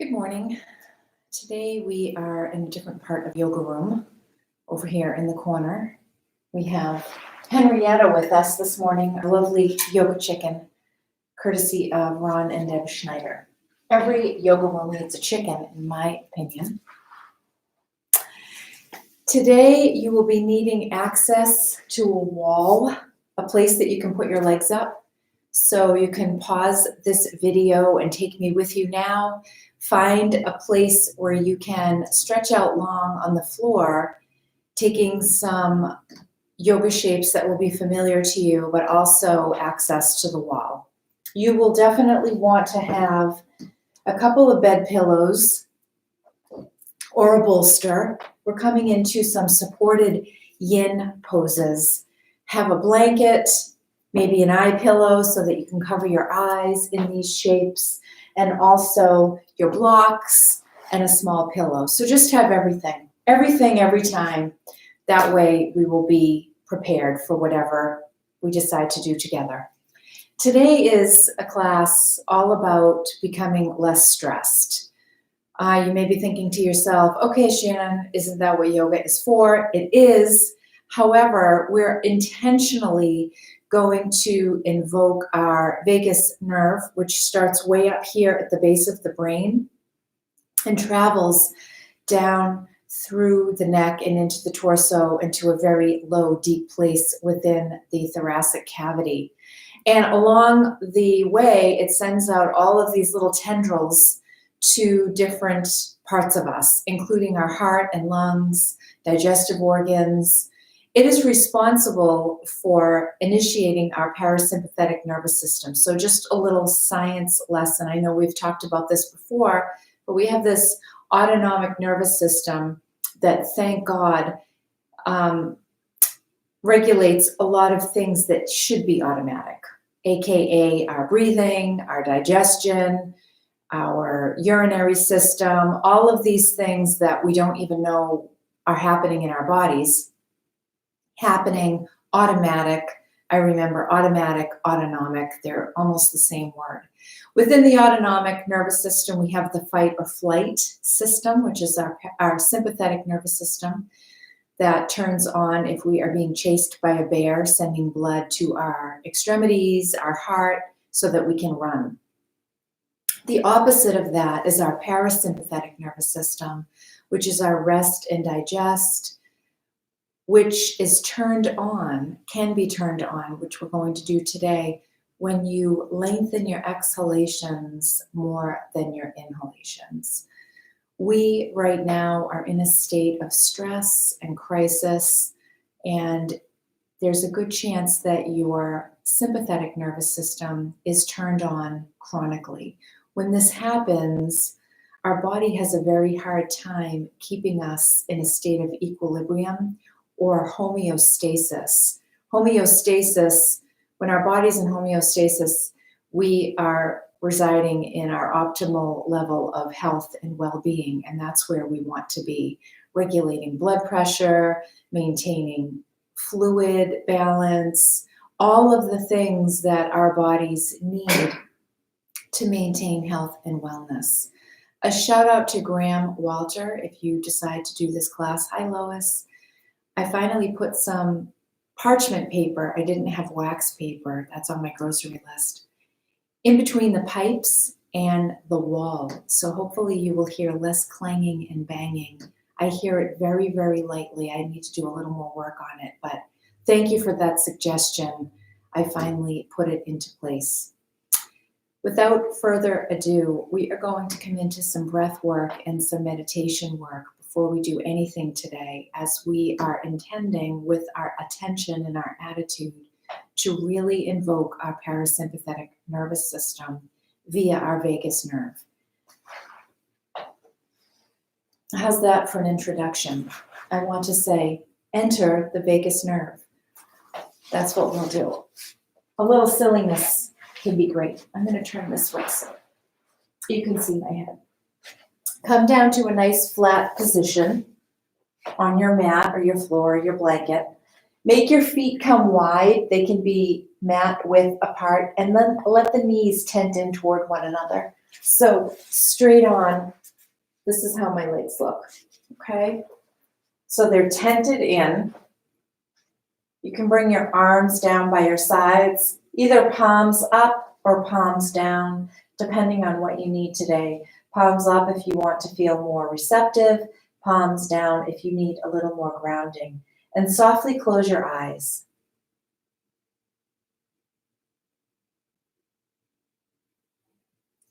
Good morning. Today we are in a different part of yoga room over here in the corner. We have Henrietta with us this morning, a lovely yoga chicken, courtesy of Ron and Deb Schneider. Every yoga room needs a chicken, in my opinion. Today you will be needing access to a wall, a place that you can put your legs up. So you can pause this video and take me with you now. Find a place where you can stretch out long on the floor, taking some yoga shapes that will be familiar to you, but also access to the wall. You will definitely want to have a couple of bed pillows or a bolster. We're coming into some supported yin poses. Have a blanket, maybe an eye pillow so that you can cover your eyes in these shapes, and also your blocks and a small pillow. So just have everything every time. That way we will be prepared for whatever we decide to do together. Today is a class all about becoming less stressed. You may be thinking to yourself, okay, Shannon, isn't that what yoga is for? It is. However, we're intentionally going to invoke our vagus nerve, which starts way up here at the base of the brain and travels down through the neck and into the torso into a very low, deep place within the thoracic cavity. And along the way, it sends out all of these little tendrils to different parts of us, including our heart and lungs, digestive organs. It is responsible for initiating our parasympathetic nervous system. So just a little science lesson. I know we've talked about this before, but we have this autonomic nervous system that, thank God, regulates a lot of things that should be automatic, aka our breathing, our digestion, our urinary system, all of these things that we don't even know are happening in our bodies. Happening, automatic. I remember automatic, autonomic, they're almost the same word. Within the autonomic nervous system, we have the fight or flight system, which is our sympathetic nervous system that turns on if we are being chased by a bear, sending blood to our extremities, our heart, so that we can run. The opposite of that is our parasympathetic nervous system, which is our rest and digest, which is turned on, can be turned on, which we're going to do today, when you lengthen your exhalations more than your inhalations. We right now are in a state of stress and crisis, and there's a good chance that your sympathetic nervous system is turned on chronically. When this happens, our body has a very hard time keeping us in a state of equilibrium or homeostasis. Homeostasis, when our body's in homeostasis, we are residing in our optimal level of health and well-being, and that's where we want to be, regulating blood pressure, maintaining fluid balance, all of the things that our bodies need to maintain health and wellness. A shout out to Graham Walter if you decide to do this class. Hi, Lois. I finally put some parchment paper. I didn't have wax paper. That's on my grocery list. In between the pipes and the wall. So hopefully you will hear less clanging and banging. I hear it very, very lightly. I need to do a little more work on it, but thank you for that suggestion. I finally put it into place. Without further ado, we are going to come into some breath work and some meditation work before we do anything today, as we are intending with our attention and our attitude to really invoke our parasympathetic nervous system via our vagus nerve. How's that for an introduction? I want to say, enter the vagus nerve. That's what we'll do. A little silliness can be great. I'm going to turn this way so you can see my head. Come down to a nice flat position on your mat or your floor or your blanket. Make your feet come wide. They can be mat width apart, and then let the knees tend in toward one another. So straight on, this is how my legs look, okay? So they're tented in. You can bring your arms down by your sides, either palms up or palms down, depending on what you need today. Palms up if you want to feel more receptive, palms down if you need a little more grounding. And softly close your eyes.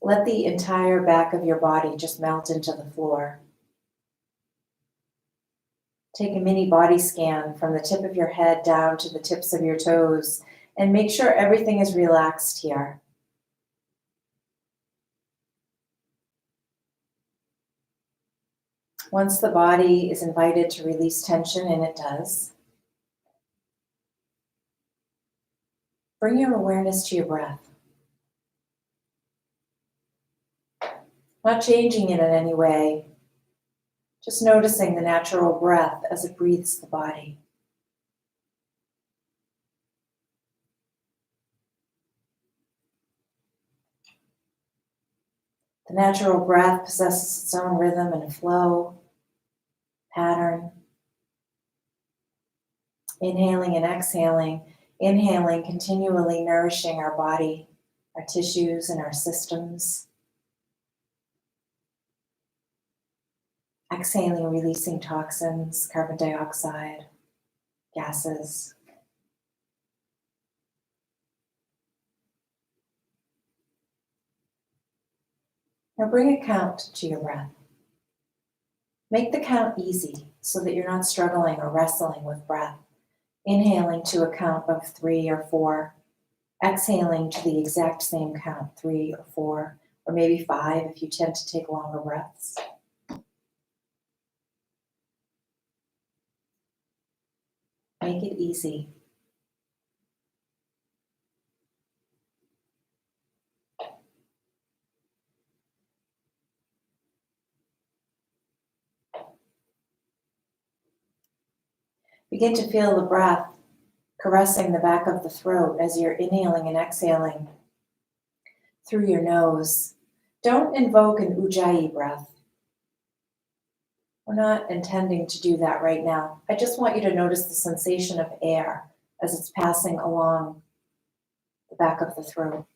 Let the entire back of your body just melt into the floor. Take a mini body scan from the tip of your head down to the tips of your toes and make sure everything is relaxed here. Once the body is invited to release tension, and it does, bring your awareness to your breath. Not changing it in any way, just noticing the natural breath as it breathes the body. The natural breath possesses its own rhythm and flow, pattern. Inhaling and exhaling, inhaling, continually nourishing our body, our tissues, and our systems. Exhaling, releasing toxins, carbon dioxide, gases. Now bring a count to your breath. Make the count easy so that you're not struggling or wrestling with breath. Inhaling to a count of 3 or 4. Exhaling to the exact same count, 3 or 4, or maybe 5 if you tend to take longer breaths. Make it easy. Begin to feel the breath caressing the back of the throat as you're inhaling and exhaling through your nose. Don't invoke an ujjayi breath. We're not intending to do that right now. I just want you to notice the sensation of air as it's passing along the back of the throat.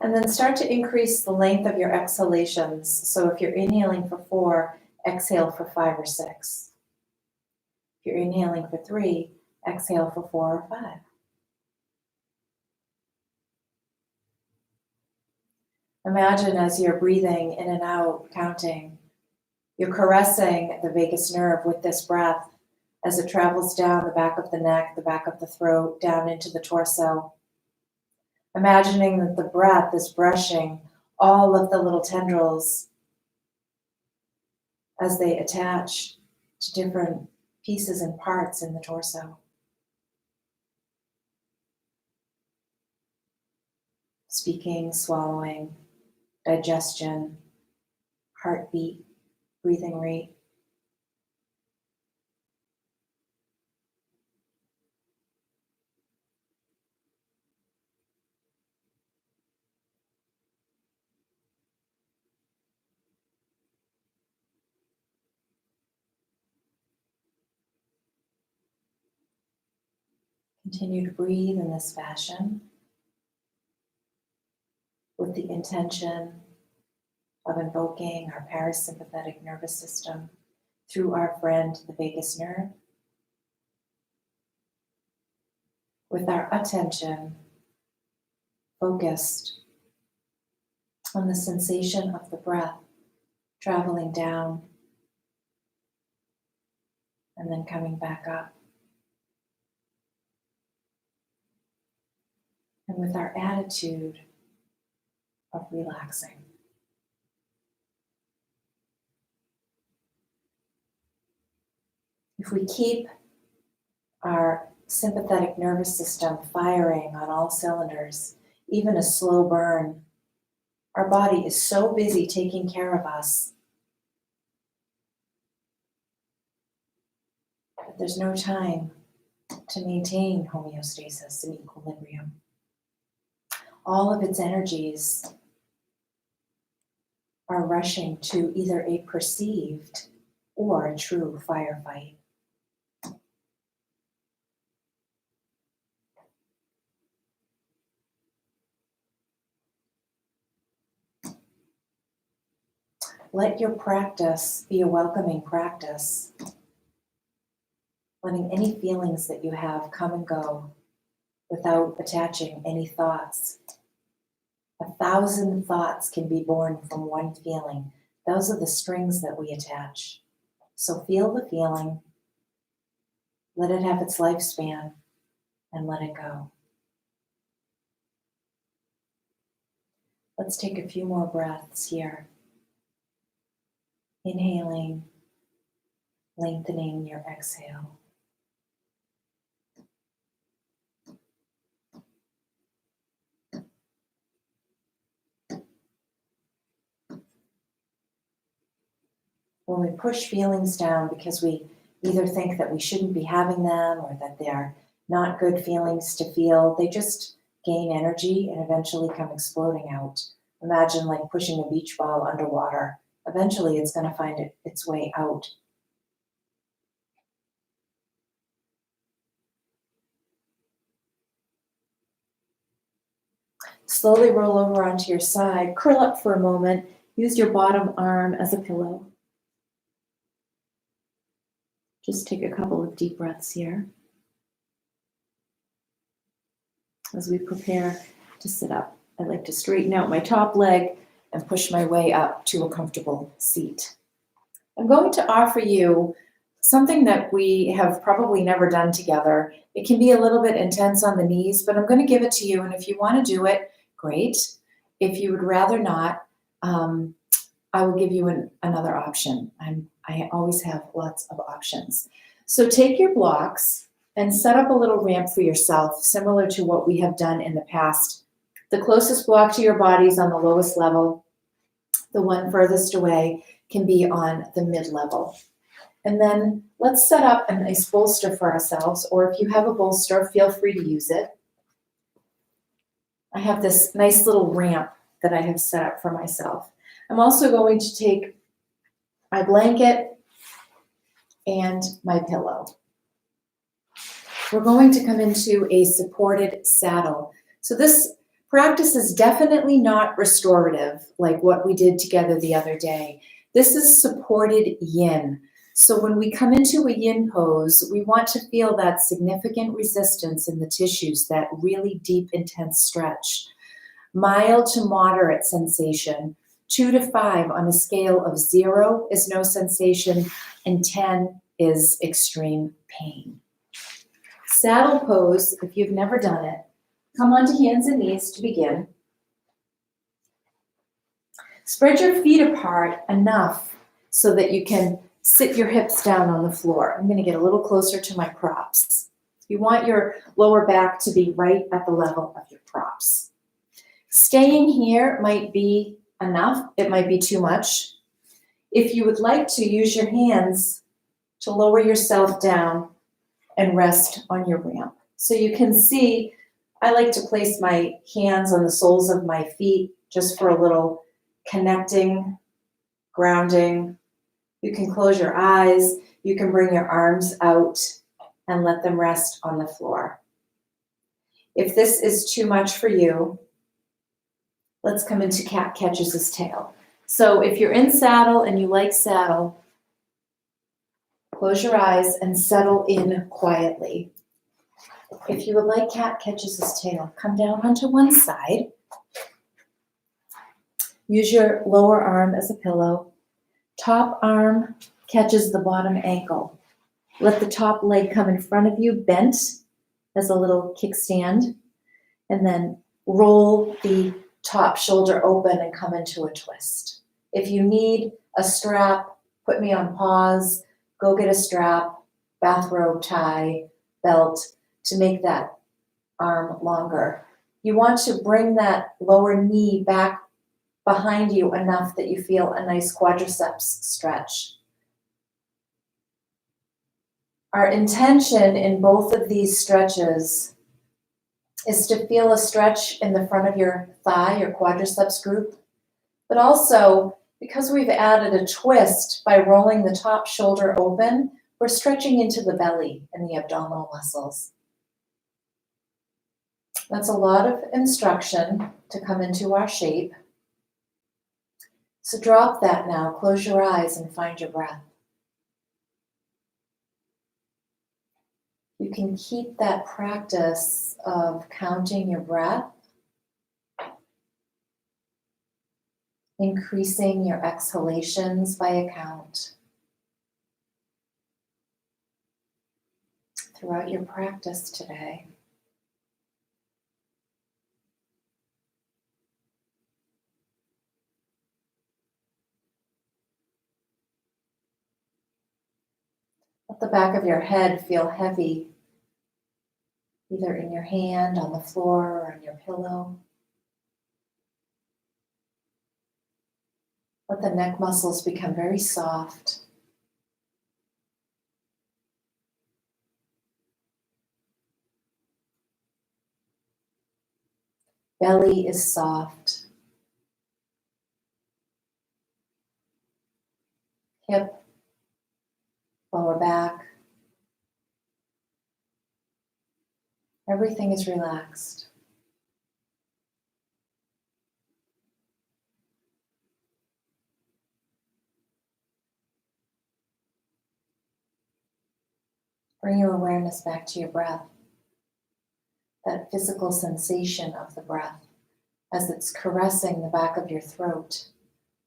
And then start to increase the length of your exhalations. So if you're inhaling for 4, exhale for 5 or 6. If you're inhaling for 3, exhale for 4 or 5. Imagine as you're breathing in and out, counting, you're caressing the vagus nerve with this breath as it travels down the back of the neck, the back of the throat, down into the torso. Imagining that the breath is brushing all of the little tendrils as they attach to different pieces and parts in the torso. Speaking, swallowing, digestion, heartbeat, breathing rate. Continue to breathe in this fashion with the intention of invoking our parasympathetic nervous system through our friend, the vagus nerve, with our attention focused on the sensation of the breath traveling down and then coming back up. And with our attitude of relaxing. If we keep our sympathetic nervous system firing on all cylinders, even a slow burn, our body is so busy taking care of us there's no time to maintain homeostasis and equilibrium. All of its energies are rushing to either a perceived or a true firefight. Let your practice be a welcoming practice, letting any feelings that you have come and go without attaching any thoughts. 1,000 thoughts can be born from one feeling. Those are the strings that we attach. So feel the feeling, let it have its lifespan, and let it go. Let's take a few more breaths here. Inhaling, lengthening your exhale. When we push feelings down because we either think that we shouldn't be having them or that they're not good feelings to feel, they just gain energy and eventually come exploding out. Imagine like pushing a beach ball underwater. Eventually it's going to find its way out. Slowly roll over onto your side, curl up for a moment, use your bottom arm as a pillow. Just take a couple of deep breaths here as we prepare to sit up. I like to straighten out my top leg and push my way up to a comfortable seat. I'm going to offer you something that we have probably never done together. It can be a little bit intense on the knees, but I'm going to give it to you. And if you want to do it, great. If you would rather not, I will give you another option. I always have lots of options. So take your blocks and set up a little ramp for yourself, similar to what we have done in the past. The closest block to your body is on the lowest level. The one furthest away can be on the mid-level. And then let's set up a nice bolster for ourselves, or if you have a bolster, feel free to use it. I have this nice little ramp that I have set up for myself. I'm also going to take my blanket and my pillow. We're going to come into a supported saddle. So this practice is definitely not restorative like what we did together the other day. This is supported yin. So when we come into a yin pose, we want to feel that significant resistance in the tissues, that really deep, intense stretch. Mild to moderate sensation, 2 to 5 on a scale of 0 is no sensation, and 10 is extreme pain. Saddle pose, if you've never done it, come onto hands and knees to begin. Spread your feet apart enough so that you can sit your hips down on the floor. I'm going to get a little closer to my props. You want your lower back to be right at the level of your props. Staying here might be enough. It might be too much. If you would like to, use your hands to lower yourself down and rest on your ramp. So you can see, I like to place my hands on the soles of my feet just for a little connecting, grounding. You can close your eyes. You can bring your arms out and let them rest on the floor. If this is too much for you, let's come into cat catches his tail. So if you're in saddle and you like saddle, close your eyes and settle in quietly. If you would like cat catches his tail, come down onto one side. Use your lower arm as a pillow. Top arm catches the bottom ankle. Let the top leg come in front of you, bent as a little kickstand, and then roll the top shoulder open and come into a twist. If you need a strap, put me on pause, go get a strap, bathrobe, tie, belt to make that arm longer. You want to bring that lower knee back behind you enough that you feel a nice quadriceps stretch. Our intention in both of these stretches is to feel a stretch in the front of your thigh, your quadriceps group, but also because we've added a twist by rolling the top shoulder open, we're stretching into the belly and the abdominal muscles. That's a lot of instruction to come into our shape. So drop that now, close your eyes and find your breath. You can keep that practice of counting your breath, increasing your exhalations by a count throughout your practice today. Let the back of your head feel heavy, either in your hand, on the floor, or on your pillow. Let the neck muscles become very soft. Belly is soft. Hip, lower back. Everything is relaxed. Bring your awareness back to your breath, that physical sensation of the breath as it's caressing the back of your throat.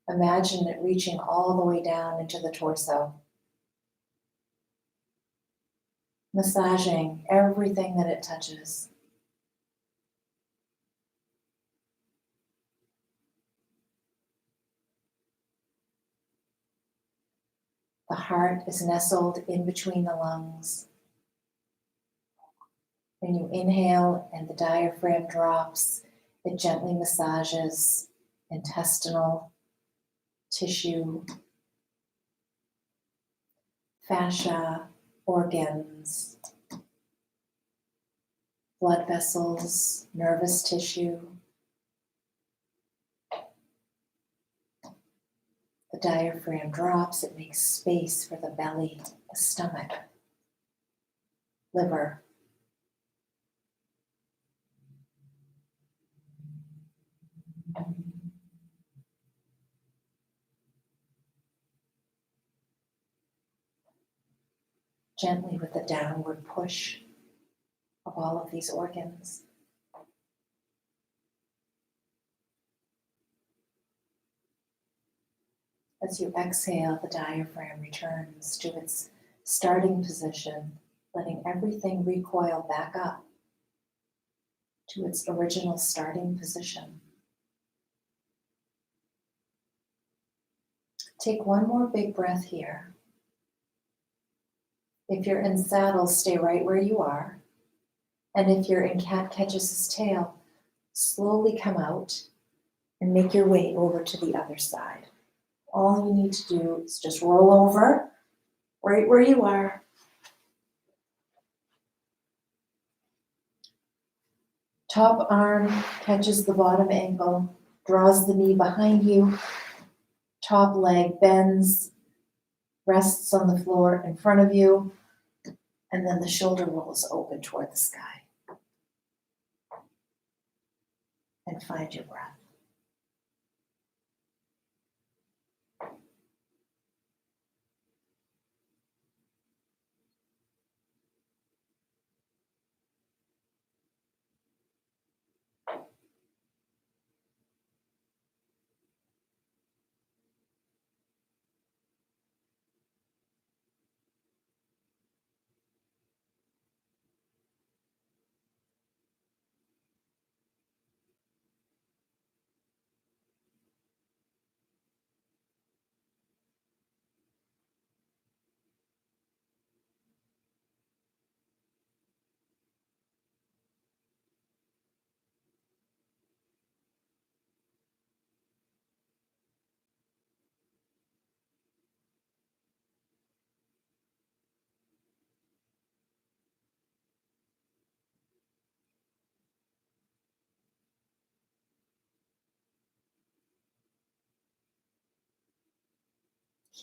Imagine it reaching all the way down into the torso, massaging everything that it touches. The heart is nestled in between the lungs. When you inhale and the diaphragm drops, it gently massages intestinal tissue, fascia, organs, blood vessels, nervous tissue. The diaphragm drops, it makes space for the belly, the stomach, liver. Gently with a downward push of all of these organs. As you exhale, the diaphragm returns to its starting position, letting everything recoil back up to its original starting position. Take one more big breath here. If you're in saddle, stay right where you are. And if you're in cat catches his tail, slowly come out and make your way over to the other side. All you need to do is just roll over right where you are. Top arm catches the bottom ankle, draws the knee behind you. Top leg bends, rests on the floor in front of you, and then the shoulder rolls open toward the sky. And find your breath.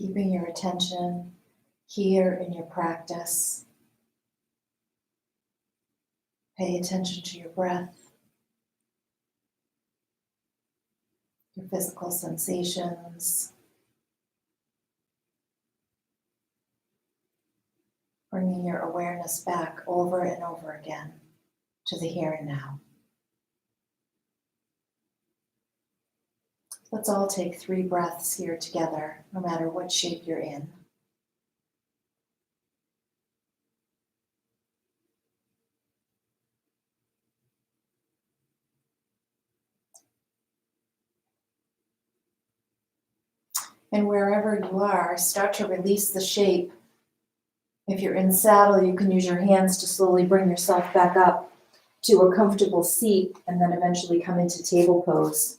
Keeping your attention here in your practice. Pay attention to your breath, your physical sensations. Bringing your awareness back over and over again to the here and now. Let's all take 3 breaths here together, no matter what shape you're in. And wherever you are, start to release the shape. If you're in saddle, you can use your hands to slowly bring yourself back up to a comfortable seat and then eventually come into table pose.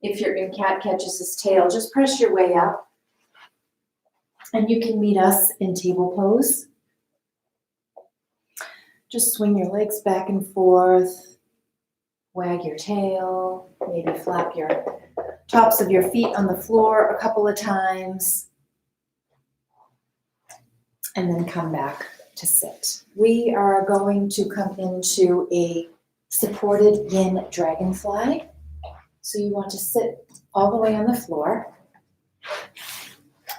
If you're in cat catches his tail, just press your way up. And you can meet us in table pose. Just swing your legs back and forth, wag your tail, maybe flap your tops of your feet on the floor a couple of times, and then come back to sit. We are going to come into a supported yin dragonfly. So you want to sit all the way on the floor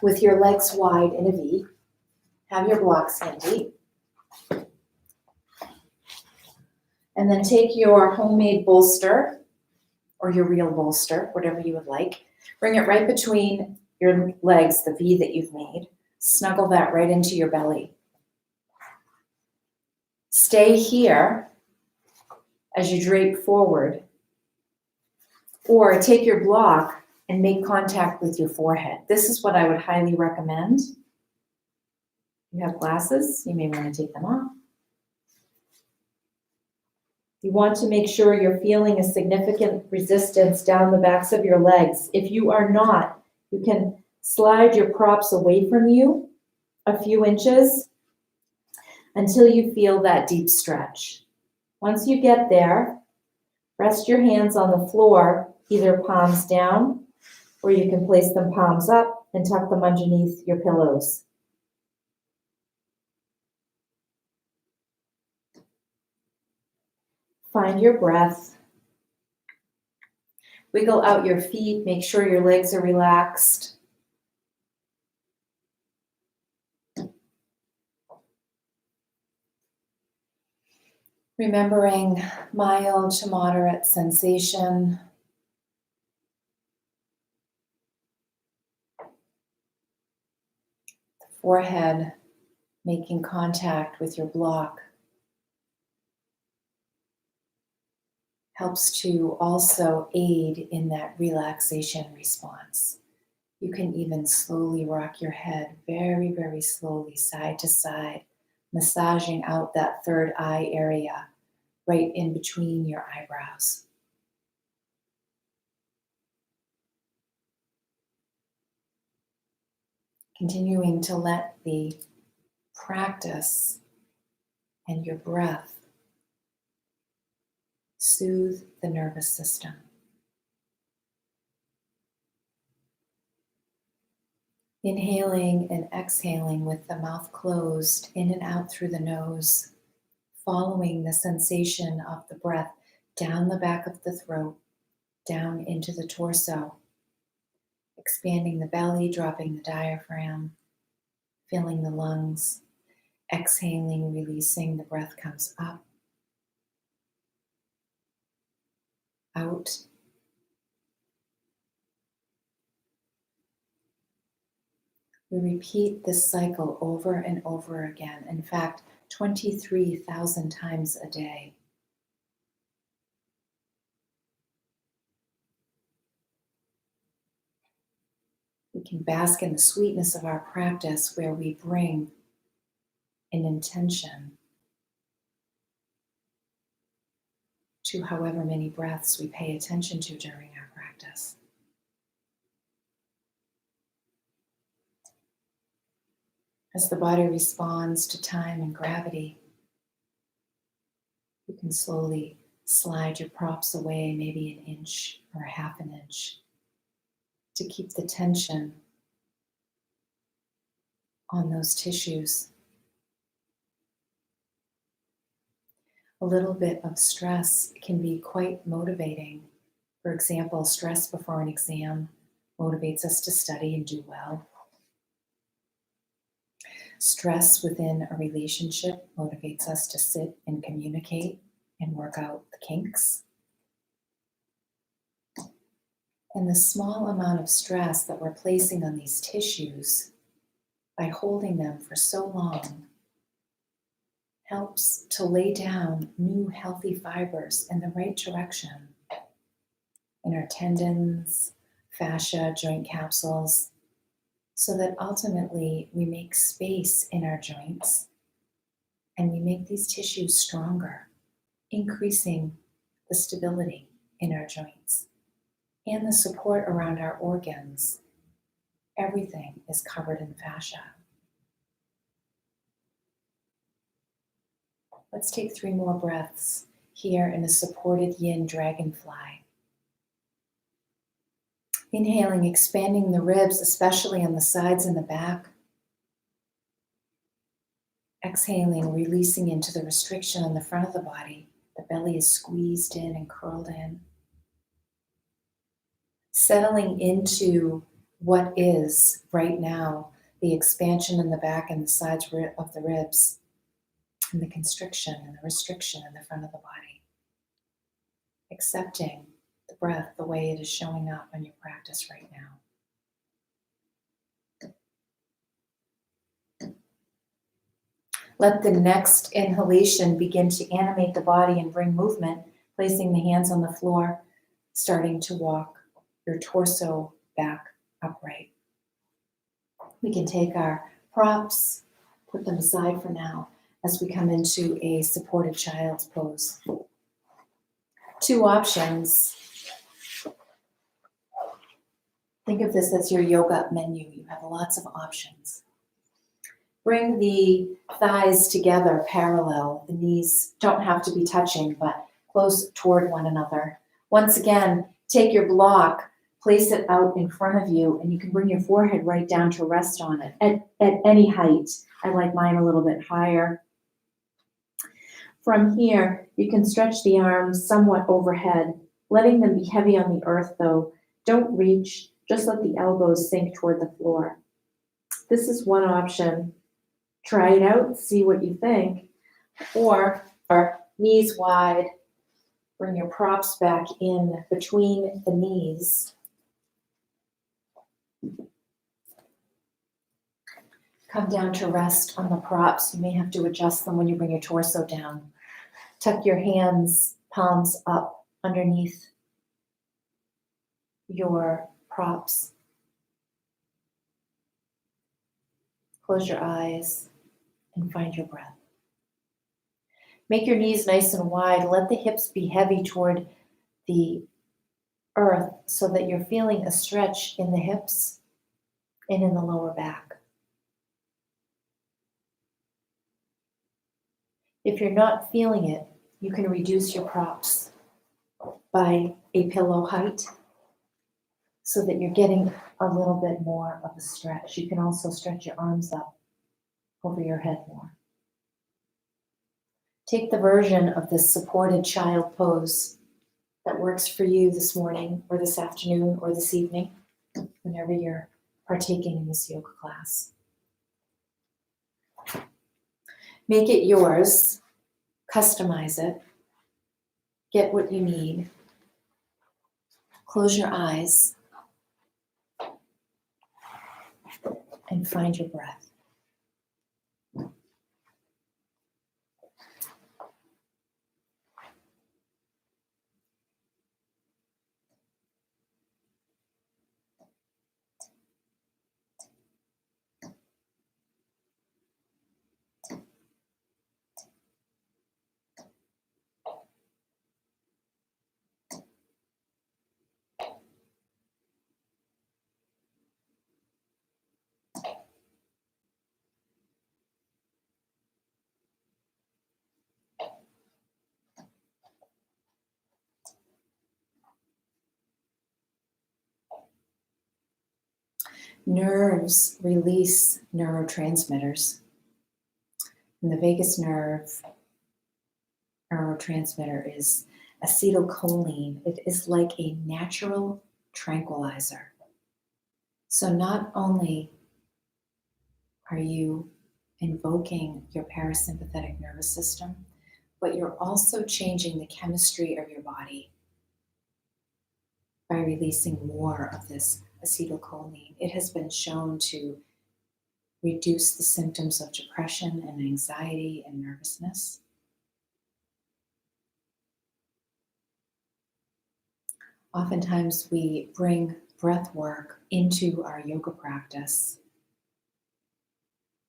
with your legs wide in a V. Have your blocks handy. And then take your homemade bolster or your real bolster, whatever you would like. Bring it right between your legs, the V that you've made. Snuggle that right into your belly. Stay here as you drape forward. Or take your block and make contact with your forehead. This is what I would highly recommend. You have glasses, you may want to take them off. You want to make sure you're feeling a significant resistance down the backs of your legs. If you are not, you can slide your props away from you a few inches until you feel that deep stretch. Once you get there, rest your hands on the floor, either palms down, or you can place them palms up and tuck them underneath your pillows. Find your breath. Wiggle out your feet. Make sure your legs are relaxed. Remembering mild to moderate sensation. The forehead making contact with your block. Helps to also aid in that relaxation response. You can even slowly rock your head very, very slowly side to side, massaging out that third eye area right in between your eyebrows. Continuing to let the practice and your breath soothe the nervous system. Inhaling and exhaling with the mouth closed, in and out through the nose, following the sensation of the breath down the back of the throat, down into the torso, expanding the belly, dropping the diaphragm, filling the lungs, exhaling, releasing, the breath comes up, out. We repeat this cycle over and over again. In fact, 23,000 times a day. We can bask in the sweetness of our practice where we bring an intention to however many breaths we pay attention to during our practice. As the body responds to time and gravity, you can slowly slide your props away, maybe an inch or a half an inch, to keep the tension on those tissues. A little bit of stress can be quite motivating. For example, stress before an exam motivates us to study and do well. Stress within a relationship motivates us to sit and communicate and work out the kinks. And the small amount of stress that we're placing on these tissues by holding them for so long helps to lay down new healthy fibers in the right direction in our tendons, fascia, joint capsules, so that ultimately we make space in our joints and we make these tissues stronger, increasing the stability in our joints and the support around our organs. Everything is covered in fascia. Let's take 3 more breaths here in a supported yin dragonfly. Inhaling, expanding the ribs, especially on the sides and the back. Exhaling, releasing into the restriction on the front of the body. The belly is squeezed in and curled in. Settling into what is right now the expansion in the back and the sides of the ribs, and the constriction and the restriction in the front of the body. Accepting the breath the way it is showing up in your practice right now. Let the next inhalation begin to animate the body and bring movement, placing the hands on the floor, starting to walk your torso back upright. We can take our props, put them aside for now as we come into a supported child's pose. 2 options. Think of this as your yoga menu. You have lots of options. Bring the thighs together parallel. The knees don't have to be touching, but close toward one another. Once again, take your block, place it out in front of you, and you can bring your forehead right down to rest on it at any height. I like mine a little bit higher. From here, you can stretch the arms somewhat overhead, letting them be heavy on the earth though. Don't reach, just let the elbows sink toward the floor. This is one option. Try it out, see what you think. Or knees wide, bring your props back in between the knees. Come down to rest on the props. You may have to adjust them when you bring your torso down. Tuck your hands, palms up underneath your props. Close your eyes and find your breath. Make your knees nice and wide. Let the hips be heavy toward the earth so that you're feeling a stretch in the hips and in the lower back. If you're not feeling it, you can reduce your props by a pillow height so that you're getting a little bit more of a stretch. You can also stretch your arms up over your head more. Take the version of this supported child pose that works for you this morning or this afternoon or this evening, whenever you're partaking in this yoga class. Make it yours, customize it, get what you need. Close your eyes and find your breath. Nerves release neurotransmitters. And the vagus nerve neurotransmitter is acetylcholine. It is like a natural tranquilizer. So not only are you invoking your parasympathetic nervous system, but you're also changing the chemistry of your body by releasing more of this acetylcholine. It has been shown to reduce the symptoms of depression and anxiety and nervousness. Oftentimes we bring breath work into our yoga practice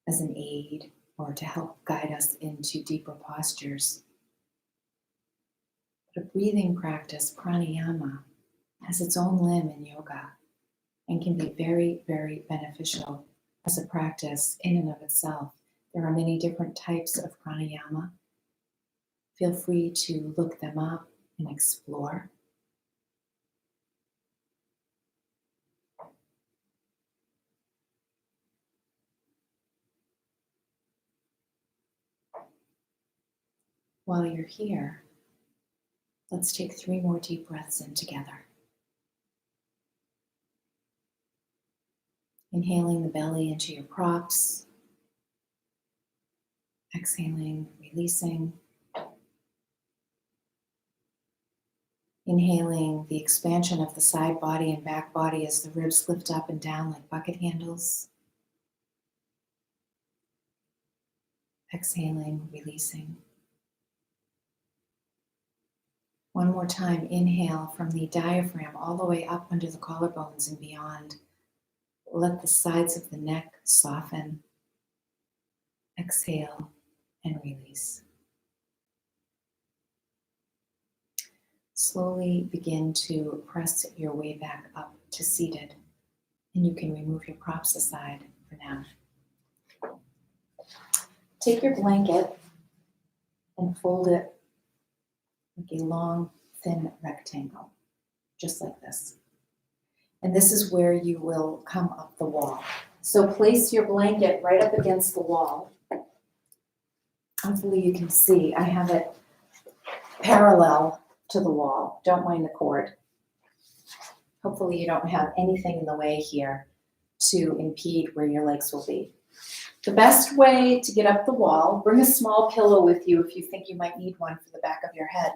as an aid or to help guide us into deeper postures. But a breathing practice, pranayama, has its own limb in yoga and can be very, very beneficial as a practice in and of itself. There are many different types of pranayama. Feel free to look them up and explore. While you're here, let's take 3 more deep breaths in together. Inhaling the belly into your props. Exhaling, releasing. Inhaling the expansion of the side body and back body as the ribs lift up and down like bucket handles. Exhaling, releasing. One more time, inhale from the diaphragm all the way up under the collarbones and beyond. Let the sides of the neck soften. Exhale and release. Slowly begin to press your way back up to seated, and you can remove your props aside for now. Take your blanket and fold it like a long, thin rectangle, just like this. And this is where you will come up the wall. So place your blanket right up against the wall. Hopefully you can see I have it parallel to the wall. Don't mind the cord. Hopefully you don't have anything in the way here to impede where your legs will be. The best way to get up the wall, bring a small pillow with you if you think you might need one for the back of your head,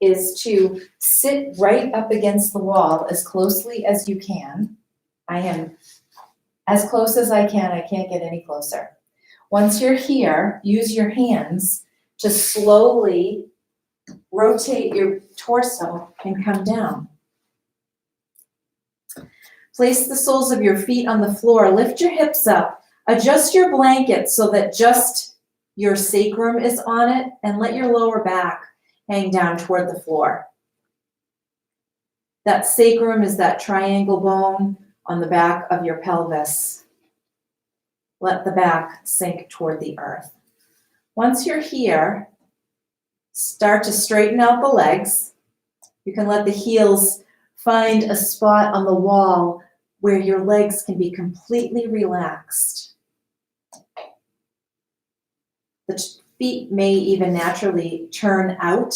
is to sit right up against the wall as closely as you can. I am as close as I can. I can't get any closer. Once you're here, use your hands to slowly rotate your torso and come down. Place the soles of your feet on the floor. Lift your hips up. Adjust your blanket so that just your sacrum is on it, and let your lower back hang down toward the floor. That sacrum is that triangle bone on the back of your pelvis. Let the back sink toward the earth. Once you're here, start to straighten out the legs. You can let the heels find a spot on the wall where your legs can be completely relaxed. The feet may even naturally turn out.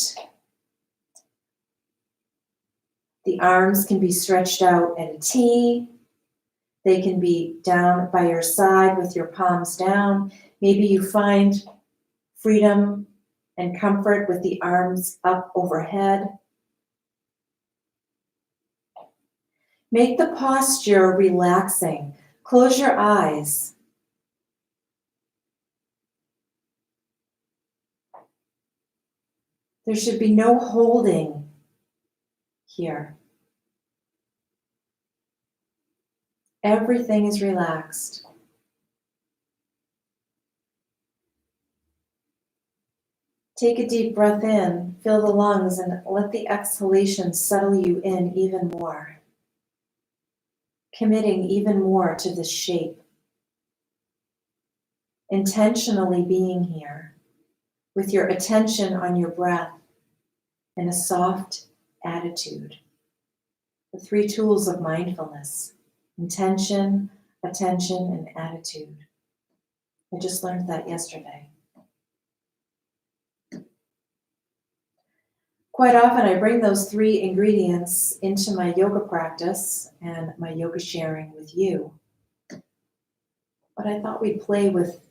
The arms can be stretched out at a T. They can be down by your side with your palms down. Maybe you find freedom and comfort with the arms up overhead. Make the posture relaxing. Close your eyes. There should be no holding here. Everything is relaxed. Take a deep breath in, fill the lungs, and let the exhalation settle you in even more. Committing even more to this shape. Intentionally being here with your attention on your breath and a soft attitude. The 3 tools of mindfulness: intention, attention, and attitude. I just learned that yesterday. Quite often I bring those 3 ingredients into my yoga practice and my yoga sharing with you. But I thought we'd play with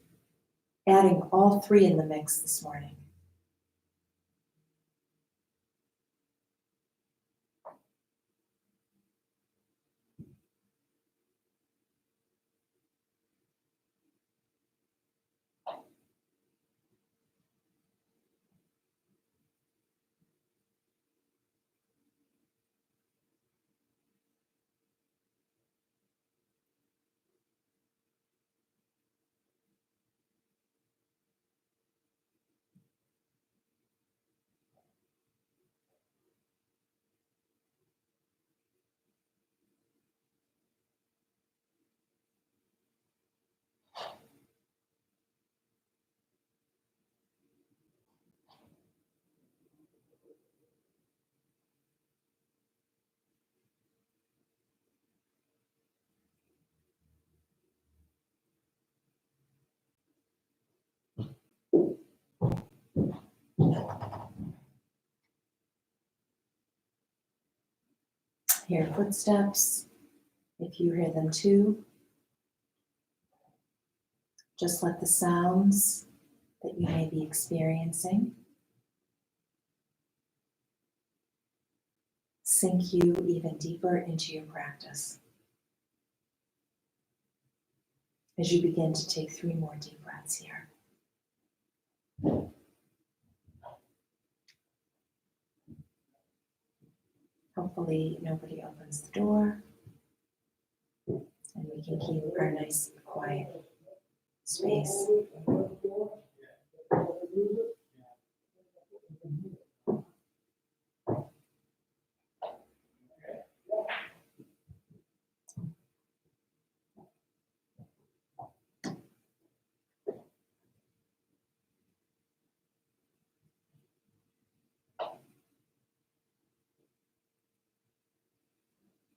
adding all 3 in the mix this morning. Hear footsteps. If you hear them too, just let the sounds that you may be experiencing sink you even deeper into your practice as you begin to take 3 more deep breaths here. Hopefully nobody opens the door and we can keep our nice quiet space.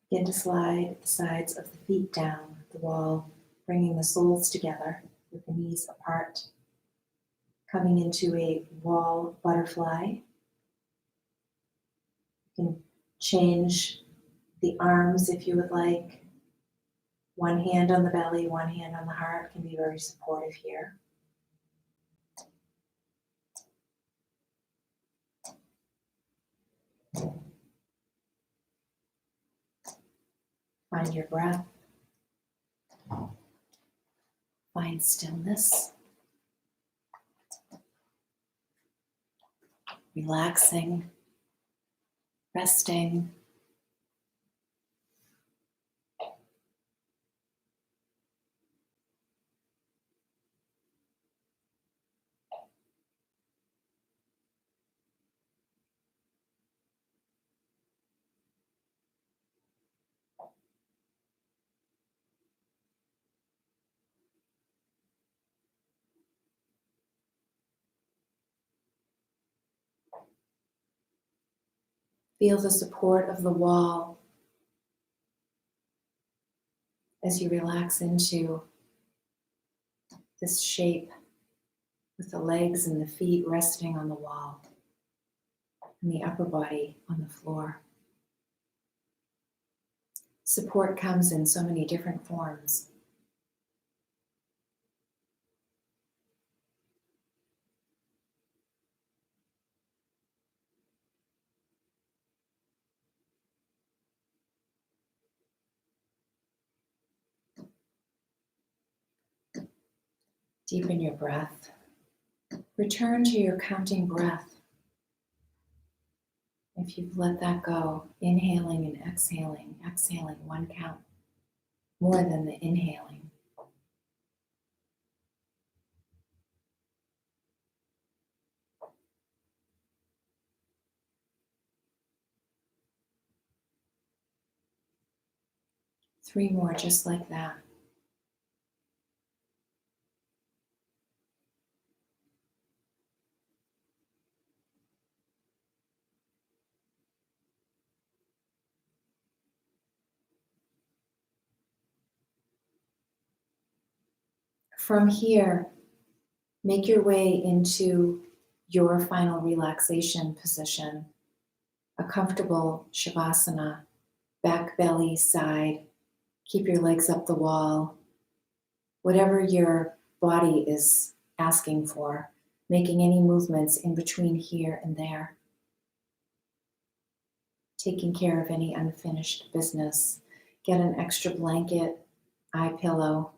Begin to slide the sides of the feet down the wall, bringing the soles together with the knees apart, coming into a wall butterfly. You can change the arms if you would like. One hand on the belly, one hand on the heart can be very supportive here. Find your breath. Find stillness. Relaxing, resting. Feel the support of the wall as you relax into this shape with the legs and the feet resting on the wall and the upper body on the floor. Support comes in so many different forms. Deepen your breath. Return to your counting breath. If you've let that go, inhaling and exhaling 1 count more than the inhaling. Three more just like that. From here, make your way into your final relaxation position, a comfortable Shavasana, back belly side. Keep your legs up the wall. Whatever your body is asking for, making any movements in between here and there. Taking care of any unfinished business. Get an extra blanket, eye pillow.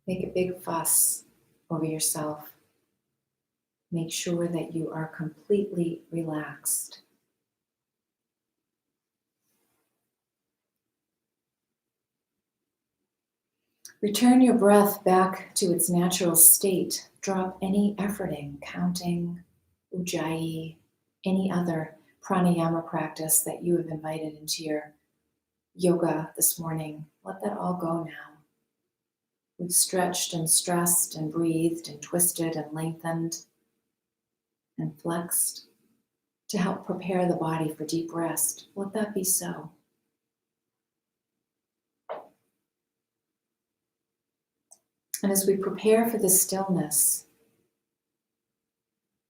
Make a big fuss over yourself. Make sure that you are completely relaxed. Return your breath back to its natural state. Drop any efforting, counting, ujjayi, any other pranayama practice that you have invited into your yoga this morning. Let that all go now. We've stretched and stressed and breathed and twisted and lengthened and flexed to help prepare the body for deep rest. Let that be so. And as we prepare for the stillness,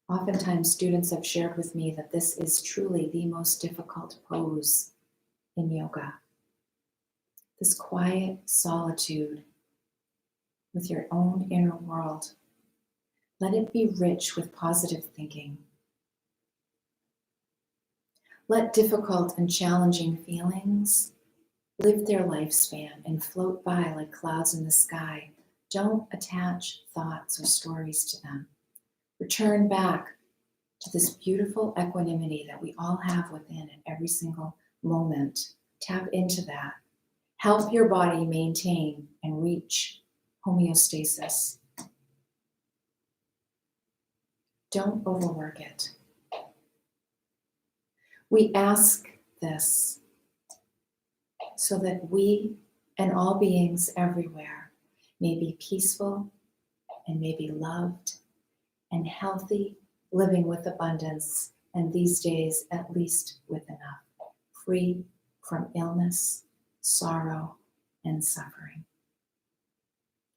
oftentimes students have shared with me that this is truly the most difficult pose in yoga. This quiet solitude with your own inner world. Let it be rich with positive thinking. Let difficult and challenging feelings live their lifespan and float by like clouds in the sky. Don't attach thoughts or stories to them. Return back to this beautiful equanimity that we all have within at every single moment. Tap into that. Help your body maintain and reach homeostasis. Don't overwork it. We ask this so that we and all beings everywhere may be peaceful and may be loved and healthy, living with abundance, and these days at least with enough, free from illness, sorrow, and suffering.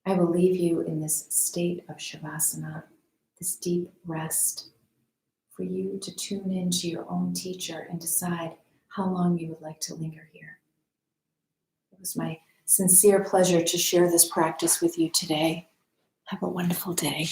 I will leave you in this state of Shavasana, this deep rest, for you to tune into your own teacher and decide how long you would like to linger here. It was my sincere pleasure to share this practice with you today. Have a wonderful day.